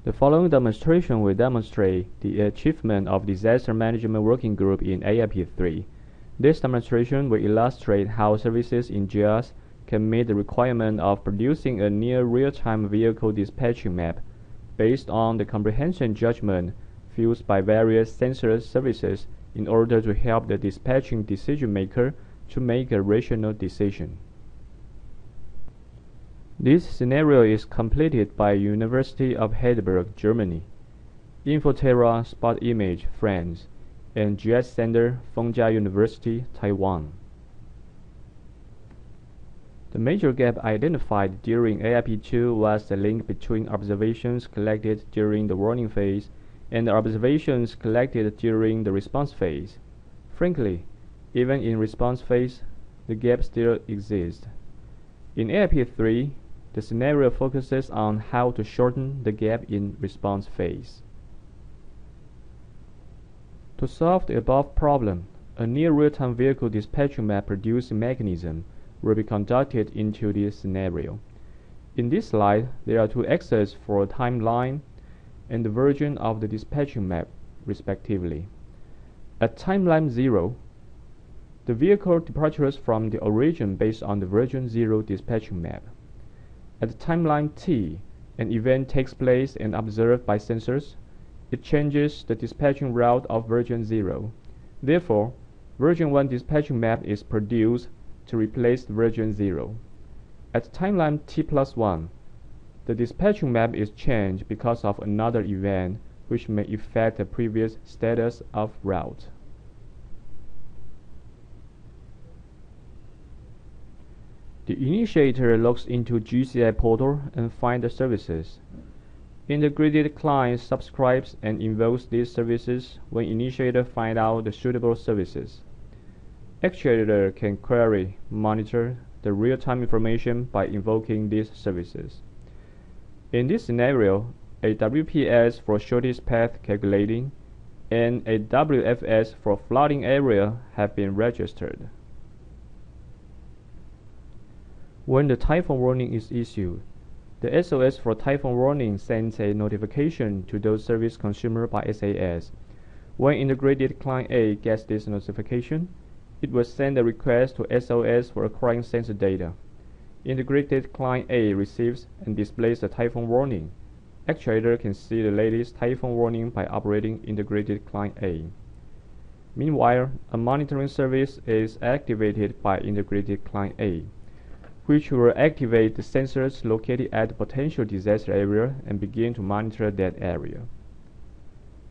The following demonstration will demonstrate the achievement of Disaster Management Working Group in AIP3. This demonstration will illustrate how services in GIS can meet the requirement of producing a near real-time vehicle dispatching map based on the comprehension judgment fused by various sensor services in order to help the dispatching decision maker to make a rational decision. This scenario is completed by University of Heidelberg, Germany, Infoterra Spot Image, France, and GIS Center, Fengjia University, Taiwan. The major gap identified during AIP2 was the link between observations collected during the warning phase and the observations collected during the response phase. Frankly, even in response phase, the gap still exists. In AIP3, the scenario focuses on how to shorten the gap in response phase. To solve the above problem, a near real-time vehicle dispatching map producing mechanism will be conducted into this scenario. In this slide, there are two axes for a timeline and the version of the dispatching map, respectively. At timeline 0, the vehicle departures from the origin based on the version 0 dispatching map. At timeline T, an event takes place and observed by sensors. It changes the dispatching route of version 0. Therefore, version 1 dispatching map is produced to replace version 0. At timeline T+1, the dispatching map is changed because of another event which may affect the previous status of route. The initiator logs into GCI portal and finds the services. Integrated client subscribes and invokes these services when initiator finds out the suitable services. Actuator can query, monitor the real-time information by invoking these services. In this scenario, a WPS for shortest path calculating and a WFS for flooding area have been registered. When the typhoon warning is issued, the SOS for typhoon warning sends a notification to those service consumer by SAS. When integrated client A gets this notification, it will send a request to SOS for acquiring sensor data. Integrated client A receives and displays the typhoon warning. Actuator can see the latest typhoon warning by operating integrated client A. Meanwhile, a monitoring service is activated by integrated client A, which will activate the sensors located at the potential disaster area and begin to monitor that area.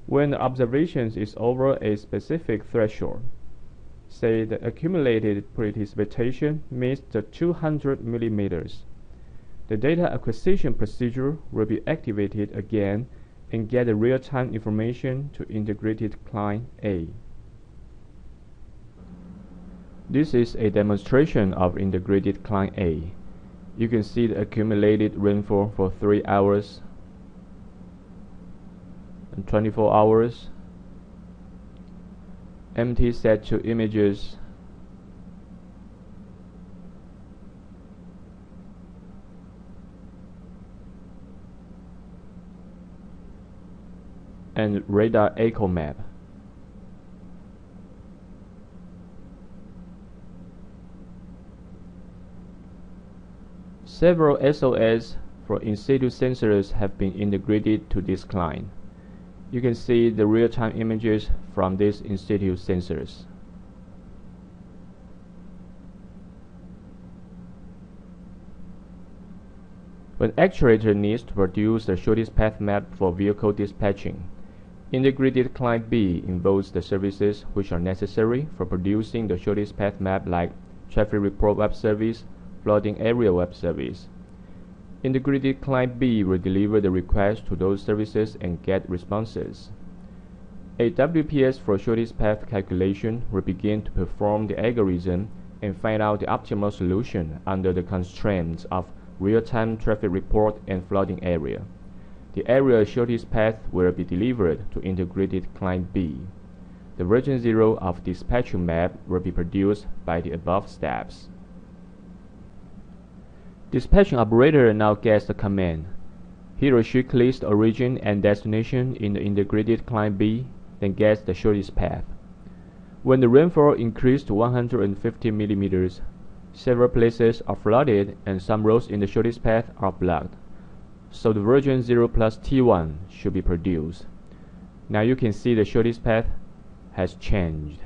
When the observations is over a specific threshold, say the accumulated precipitation meets the 200 millimeters, the data acquisition procedure will be activated again and get the real-time information to integrated client A. This is a demonstration of integrated client A. You can see the accumulated rainfall for 3 hours and 24 hours. Empty set to images. And radar echo map. Several SOS for in-situ sensors have been integrated to this client. You can see the real-time images from these in-situ sensors. When actuator needs to produce the shortest path map for vehicle dispatching, integrated client B invokes the services which are necessary for producing the shortest path map, like traffic report web service, flooding area web service. Integrated client B will deliver the request to those services and get responses. A WPS for shortest path calculation will begin to perform the algorithm and find out the optimal solution under the constraints of real-time traffic report and flooding area. The area shortest path will be delivered to integrated client B. The version 0 of dispatching map will be produced by the above steps. Dispatching operator now gets the command. He or she clicks the origin and destination in the integrated client B, then gets the shortest path. When the rainfall increases to 150 millimeters, several places are flooded and some roads in the shortest path are blocked. So the version 0 plus T1 should be produced. Now you can see the shortest path has changed.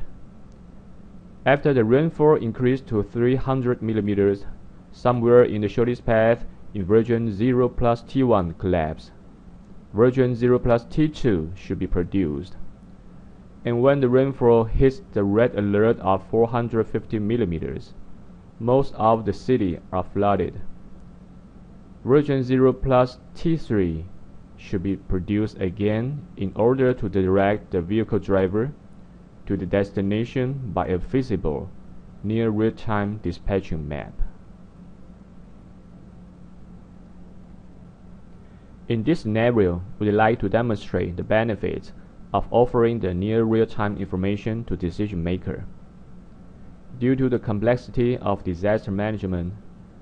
After the rainfall increased to 300 millimeters, somewhere in the shortest path in version 0 plus T1 collapsed. Version 0 plus T2 should be produced. And when the rainfall hits the red alert of 450 millimeters, most of the city are flooded. Version 0 plus T3 should be produced again in order to direct the vehicle driver to the destination by a feasible, near real-time dispatching map. In this scenario, we'd like to demonstrate the benefits of offering the near real-time information to decision maker. Due to the complexity of disaster management,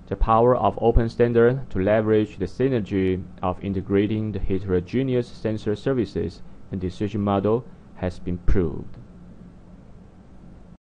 the power of open standard to leverage the synergy of integrating the heterogeneous sensor services and decision model has been proved.